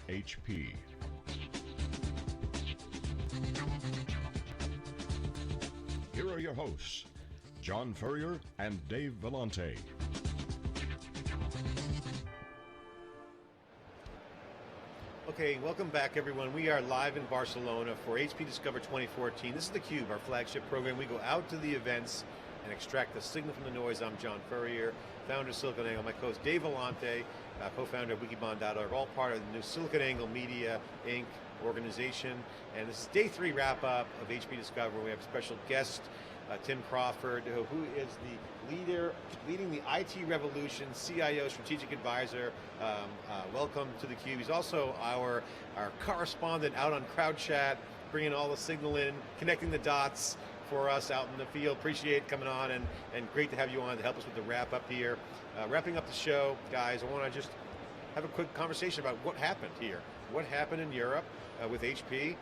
HP. Here are your hosts, John Furrier and Dave Vellante. Okay, welcome back everyone. We are live in Barcelona for HP Discover 2014. This is theCUBE, our flagship program. We go out to the events and extract the signal from the noise. I'm John Furrier, founder of SiliconANGLE. My co-host Dave Vellante, co-founder of Wikibon.org, all part of the new SiliconANGLE Media Inc. organization. And this is day 3 wrap up of HP Discover. We have a special guest, Tim Crawford, who is the leading the IT revolution, CIO, strategic advisor. Welcome to theCUBE. He's also our correspondent out on CrowdChat, bringing all the signal in, connecting the dots for us out in the field. Appreciate coming on, and great to have you on to help us with the wrap up here. Wrapping up the show, guys, I want to just have a quick conversation about what happened here. What happened in Europe with HP.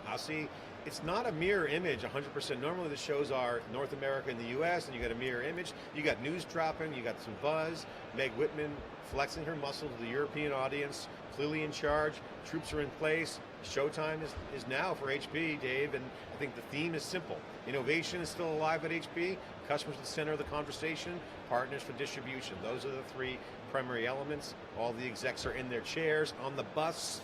Obviously, it's not a mirror image 100%. Normally the shows are North America and the US, and you got a mirror image. You got news dropping, you got some buzz. Meg Whitman flexing her muscle to the European audience, clearly in charge. Troops are in place. Showtime is now for HP, Dave, and I think the theme is simple. Innovation is still alive at HP. Customers at the center of the conversation. Partners for distribution. Those are the 3 primary elements. All the execs are in their chairs on the bus.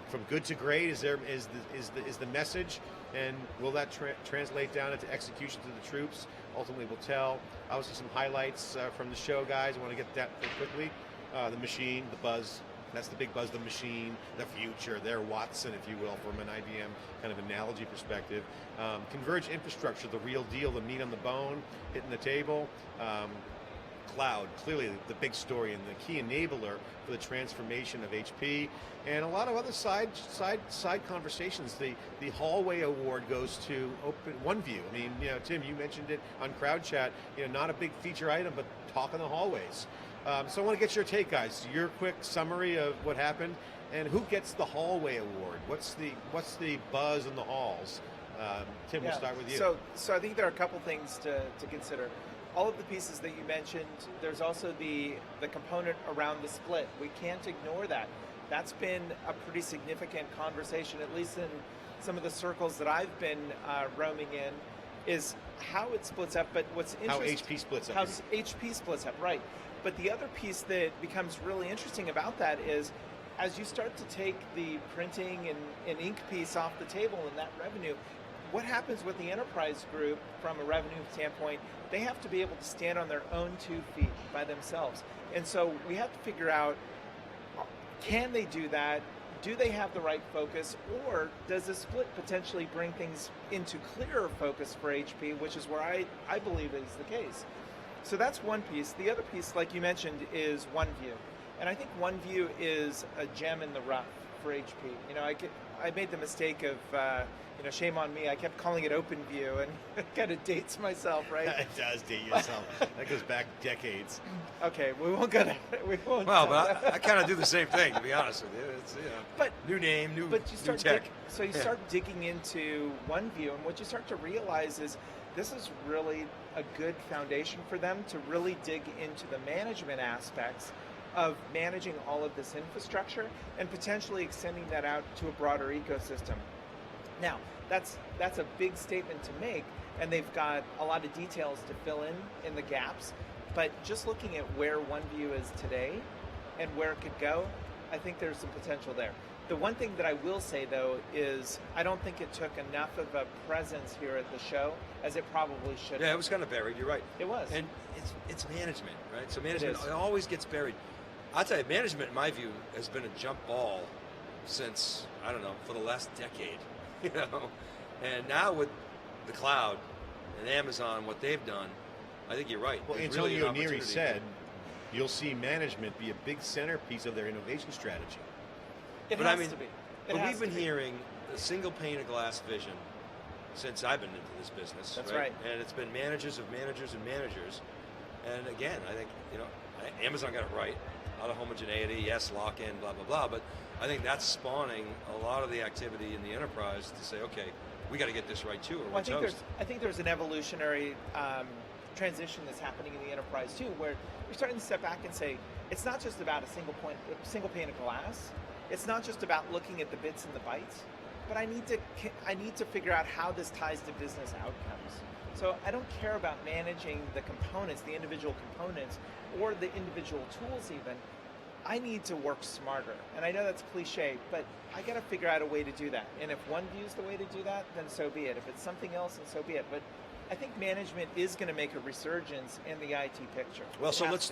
From good to great is the message, and will that translate down into execution to the troops? Ultimately, we'll tell. Obviously, some highlights from the show, guys. I want to get that quickly. The machine, the buzz. That's the big buzz. The machine, the future. Their Watson, if you will, from an IBM kind of analogy perspective. Converged infrastructure, the real deal, the meat on the bone, hitting the table. Cloud, clearly the big story and the key enabler for the transformation of HP, and a lot of other side conversations. The Hallway Award goes to OpenView. I mean, Tim, you mentioned it on CrowdChat. Not a big feature item, but talk in the hallways. So I want to get your take, guys. Your quick summary of what happened, and who gets the Hallway Award? What's the buzz in the halls? Tim, we'll start with you. So I think there are a couple things to consider. All of the pieces that you mentioned, there's also the component around the split. We can't ignore that. That's been a pretty significant conversation, at least in some of the circles that I've been roaming in, is how it splits up, but what's interesting— How HP splits up. How HP splits up, right. But the other piece that becomes really interesting about that is, as you start to take the printing and ink piece off the table and that revenue, what happens with the enterprise group from a revenue standpoint? They have to be able to stand on their own 2 feet by themselves. And so we have to figure out, can they do that? Do they have the right focus? Or does the split potentially bring things into clearer focus for HP, which is where I believe is the case. So that's one piece. The other piece, like you mentioned, is OneView. And I think OneView is a gem in the rough for HP. I made the mistake of, shame on me, I kept calling it OpenView, and it kind of dates myself, right? It does date yourself. That goes back decades. Okay, we won't go there. We won't. Well, but I kind of do the same thing, to be honest with you. It's, but new name, new start tech. Start digging into OneView, and what you start to realize is this is really a good foundation for them to really dig into the management aspects of managing all of this infrastructure and potentially extending that out to a broader ecosystem. Now, that's a big statement to make, and they've got a lot of details to fill in the gaps, but just looking at where OneView is today and where it could go, I think there's some potential there. The one thing that I will say, though, is I don't think it took enough of a presence here at the show as it probably should have. Yeah, it was kind of buried, you're right. It was. And it's management, right? So management it always gets buried. I'll tell you, management, in my view, has been a jump ball since, I don't know, for the last decade. And now with the cloud and Amazon, what they've done, I think you're right. Well, Antonio Neri said you'll see management be a big centerpiece of their innovation strategy. It has to be. But we've been hearing a single pane of glass vision since I've been into this business. That's right. And it's been managers of managers and managers. And again, I think, Amazon got it right. A lot of homogeneity, yes, lock-in, blah, blah, blah. But I think that's spawning a lot of the activity in the enterprise to say, okay, we got to get this right too, or we're toast. I think there's an evolutionary transition that's happening in the enterprise too, where you're starting to step back and say, it's not just about a single pane of glass. It's not just about looking at the bits and the bytes, but I need to figure out how this ties to business outcomes. So I don't care about managing the components, the individual components, or the individual tools even. I need to work smarter. And I know that's cliche, but I got to figure out a way to do that. And if one view's the way to do that, then so be it. If it's something else, then so be it. But I think management is going to make a resurgence in the IT picture. Well, so let's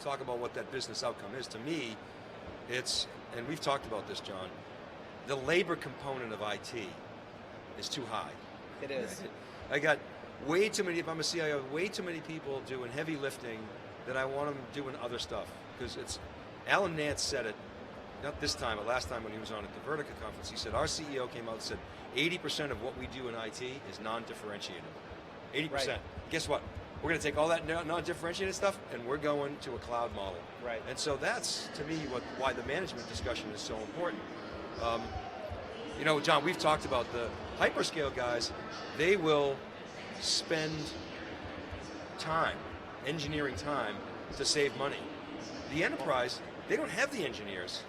talk about what that business outcome is. To me, it's, and we've talked about this, John, the labor component of IT is too high. It is. I got way too many, if I'm a CIO, way too many people doing heavy lifting that I want them doing other stuff. Because it's, Alan Nance said it, not this time, but last time when he was on at the Vertica conference, he said, our CEO came out and said, 80% of what we do in IT is non-differentiated. 80%. Right. Guess what? We're going to take all that non-differentiated stuff and we're going to a cloud model. Right. And so that's, to me, why the management discussion is so important. You know, John, we've talked about the hyperscale guys. They will spend time, engineering time, to save money. The enterprise, they don't have the engineers.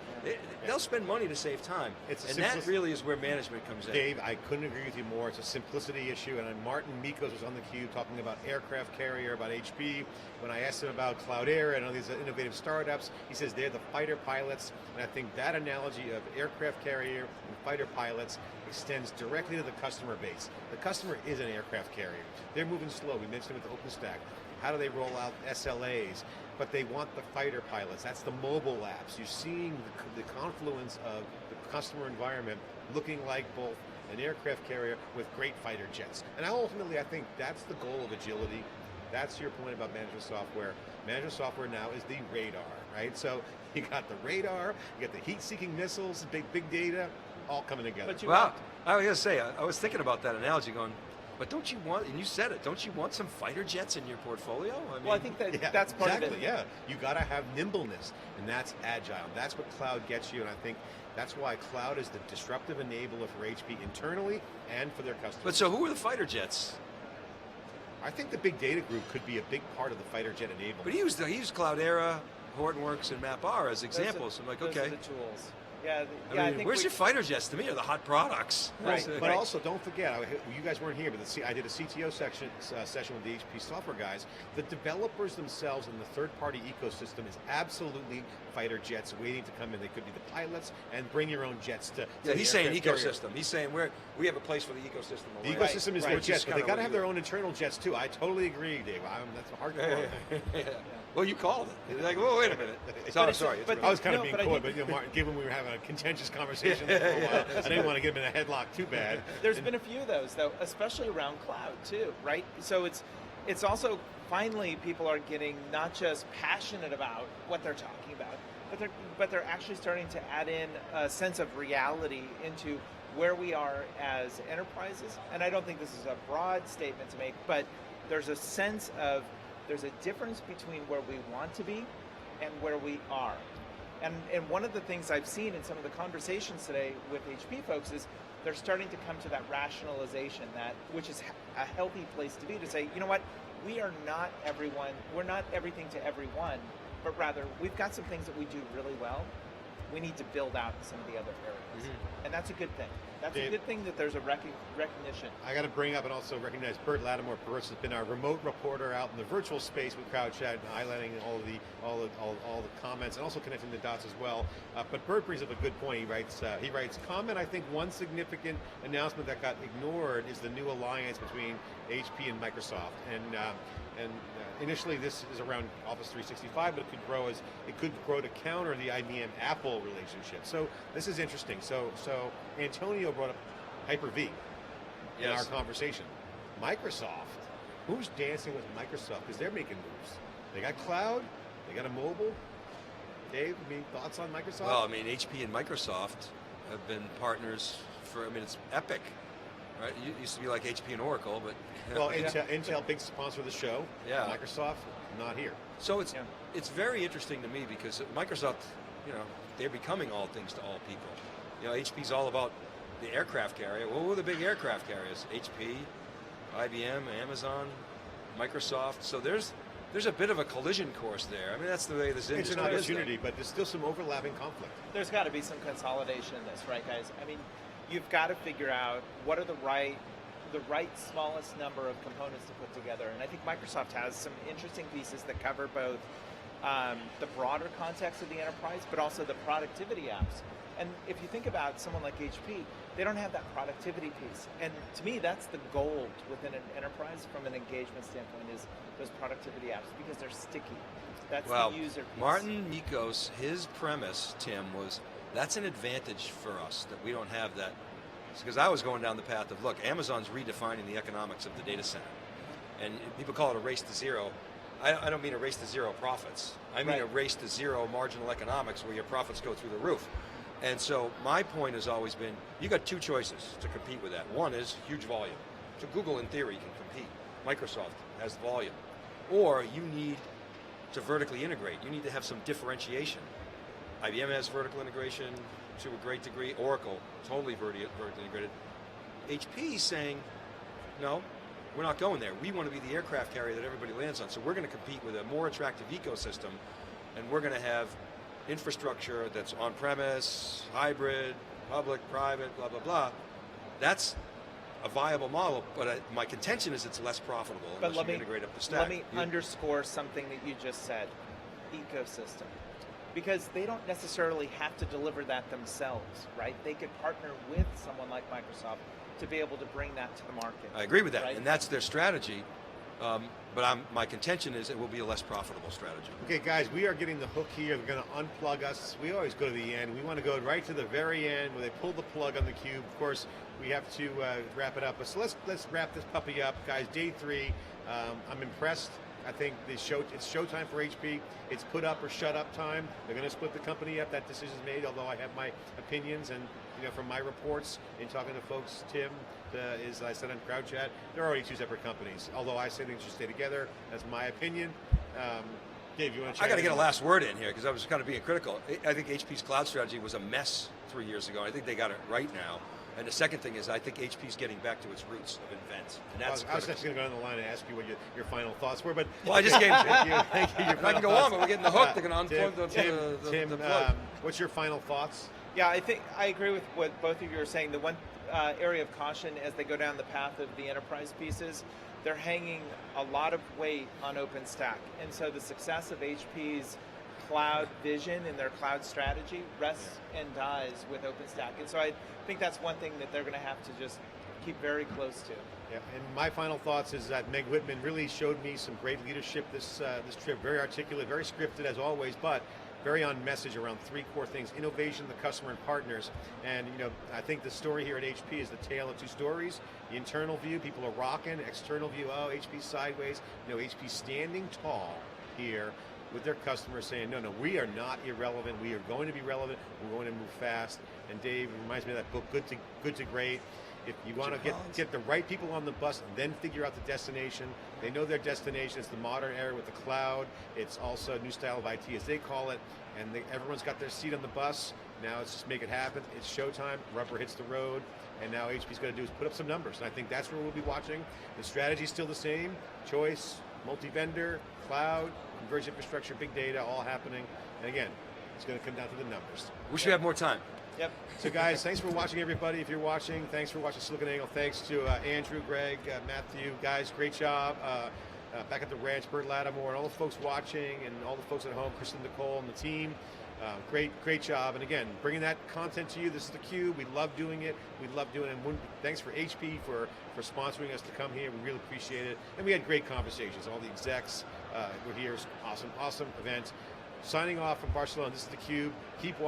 They'll spend money to save time. And that really is where management comes in. Dave, I couldn't agree with you more. It's a simplicity issue. And Martin Mikos was on the cube talking about aircraft carrier, about HP. When I asked him about Cloudera and all these innovative startups, he says they're the fighter pilots. And I think that analogy of aircraft carrier and fighter pilots extends directly to the customer base. The customer is an aircraft carrier. They're moving slow. We mentioned it with OpenStack. How do they roll out SLAs? But they want the fighter pilots. That's the mobile apps. You're seeing the confluence of the customer environment looking like both an aircraft carrier with great fighter jets. And ultimately, I think that's the goal of agility. That's your point about management software. Management software now is the radar, right? So you got the radar, you got the heat-seeking missiles, big data, all coming together. But Well, I was going to say, I was thinking about that analogy going, but don't you want, and you said it, don't you want some fighter jets in your portfolio? I mean, well, I think that's part of it. Yeah, you got to have nimbleness, and that's agile. That's what cloud gets you, and I think that's why cloud is the disruptive enabler for HP internally and for their customers. But so who are the fighter jets? I think the big data group could be a big part of the fighter jet enablement. But he used Cloudera, Hortonworks, and MapR as examples. I'm like, those okay. are the tools. Yeah, I mean, where's your fighter jets? To me, are the hot products. Right. But also, don't forget, you guys weren't here, but I did a CTO session with the HP software guys. The developers themselves in the third-party ecosystem is absolutely fighter jets waiting to come in. They could be the pilots and bring your own jets to. Yeah, he's saying aircraft ecosystem. carrier. He's saying we have a place for the ecosystem. The ecosystem is their jets, but they got to have their own. own internal jets too. I totally agree, Dave. That's a hard core. Yeah. Well, you called it. You're like, well, wait a minute. Sorry. I was kind of No, being but I coy, think- but Martin, given we were having a contentious conversation for a while, I didn't want to get him in a headlock too bad. There's been a few of those, though, especially around cloud, too, right? So it's also, finally, people are getting not just passionate about what they're talking about, but they're actually starting to add in a sense of reality into where we are as enterprises. And I don't think this is a broad statement to make, but there's a sense of, there's a difference between where we want to be and where we are. And one of the things I've seen in some of the conversations today with HP folks is they're starting to come to that rationalization, which is a healthy place to be, to say, you know what, we are not everyone, we're not everything to everyone, but rather we've got some things that we do really well. We need to build out in some of the other areas. Mm-hmm. And that's a good thing. That's Dave, a good thing that there's a recognition. I got to bring up and also recognize Bert Lattimore. Bert has been our remote reporter out in the virtual space with CrowdChat, highlighting all the comments and also connecting the dots as well. But Bert brings up a good point. He writes, comment, I think one significant announcement that got ignored is the new alliance between HP and Microsoft. And initially this is around Office 365, but it could grow to counter the IBM Apple relationship. So this is interesting. So Antonio brought up Hyper-V in our conversation. Microsoft, who's dancing with Microsoft? Because they're making moves. They got cloud, they got a mobile. Dave, any thoughts on Microsoft? Well, I mean, HP and Microsoft have been partners it's Epic. Right, it used to be like HP and Oracle, but well, Intel, big sponsor of the show. Yeah, Microsoft not here. So it's very interesting to me because Microsoft, they're becoming all things to all people. HP's all about the aircraft carrier. What were the big aircraft carriers? HP, IBM, Amazon, Microsoft. So there's there's a bit of a collision course there. I mean, that's the way this It's industry an is. opportunity, but there's still some overlapping conflict. There's got to be some consolidation in this, right, guys? I mean, you've got to figure out what are the right smallest number of components to put together. And I think Microsoft has some interesting pieces that cover both the broader context of the enterprise, but also the productivity apps. And if you think about someone like HP, they don't have that productivity piece. And to me, that's the gold within an enterprise from an engagement standpoint, is those productivity apps, because they're sticky. That's Well, the user piece. Martin Nikos, his premise, Tim, was that's an advantage for us that we don't have that. Because I was going down the path of, look, Amazon's redefining the economics of the data center. And people call it a race to zero. I don't mean a race to zero profits. I mean Right. a race to zero marginal economics where your profits go through the roof. And so my point has always been, you got two choices to compete with that. One is huge volume. So Google, in theory, can compete. Microsoft has volume. Or you need to vertically integrate. You need to have some differentiation. IBM has vertical integration to a great degree. Oracle, totally vertically integrated. HP is saying, no, we're not going there. We want to be the aircraft carrier that everybody lands on. So we're going to compete with a more attractive ecosystem, and we're going to have infrastructure that's on-premise, hybrid, public, private, blah, blah, blah. That's a viable model, but my contention is it's less profitable But unless you integrate up the stack. Let me underscore something that you just said, ecosystem. Because they don't necessarily have to deliver that themselves, right? They could partner with someone like Microsoft to be able to bring that to the market. I agree with that, right? and that's their strategy. But my contention is it will be a less profitable strategy. Okay, guys, we are getting the hook here. They're going to unplug us. We always go to the end. We want to go right to the very end where they pull the plug on the cube. Of course, we have to wrap it up. But so let's wrap this puppy up, guys. Day 3. I'm impressed. I think it's showtime for HP. It's put up or shut up time. They're going to split the company up. That decision's made. Although I have my opinions, and from my reports in talking to folks, Tim. As I said on Crowd Chat, they're already two separate companies. Although I say they should stay together, that's my opinion. Dave, you want to? I got to get a last word in here because I was kind of being critical. I think HP's cloud strategy was a mess 3 years ago. I think they got it right now. And the second thing is, I think HP's getting back to its roots of invent, and that's. I was just going to go on the line and ask you what your final thoughts were, but well, I just gave. Thank you. I can go on, but we're getting the hook. They're going to unplug Tim, the plug. what's your final thoughts? Yeah, I think I agree with what both of you are saying. The one area of caution as they go down the path of the enterprise pieces, they're hanging a lot of weight on OpenStack. And so the success of HP's cloud vision and their cloud strategy rests and dies with OpenStack. And so I think that's one thing that they're going to have to just keep very close to. Yeah, and my final thoughts is that Meg Whitman really showed me some great leadership this trip. Very articulate, very scripted as always, but very on message around 3 core things: innovation, the customer, and partners. And I think the story here at HP is the tale of 2 stories. The internal view, people are rocking. External view, oh, HP sideways. HP standing tall here with their customers, saying, no, we are not irrelevant. We are going to be relevant. We're going to move fast. And Dave, it reminds me of that book, Good to Great. If you want to get the right people on the bus, then figure out the destination. They know their destination. It's the modern era with the cloud. It's also a new style of IT, as they call it. And everyone's got their seat on the bus. Now it's just make it happen. It's showtime. Rubber hits the road. And now HP's going to do is put up some numbers. And I think that's where we'll be watching. The strategy's still the same. Choice, multi-vendor, cloud, converged infrastructure, big data, all happening. And again, it's going to come down to the numbers. We should have more time. Yep. So guys, thanks for watching, everybody. If you're watching, thanks for watching SiliconANGLE. Thanks to Andrew, Greg, Matthew. Guys, great job. Back at the ranch, Bert Lattimore, and all the folks watching, and all the folks at home, Kristen Nicole and the team. Great job. And again, bringing that content to you. This is theCUBE. We love doing it. We love doing it. And thanks for HP for sponsoring us to come here. We really appreciate it. And we had great conversations. All the execs were here. Awesome event. Signing off from Barcelona. This is theCUBE. Keep watching.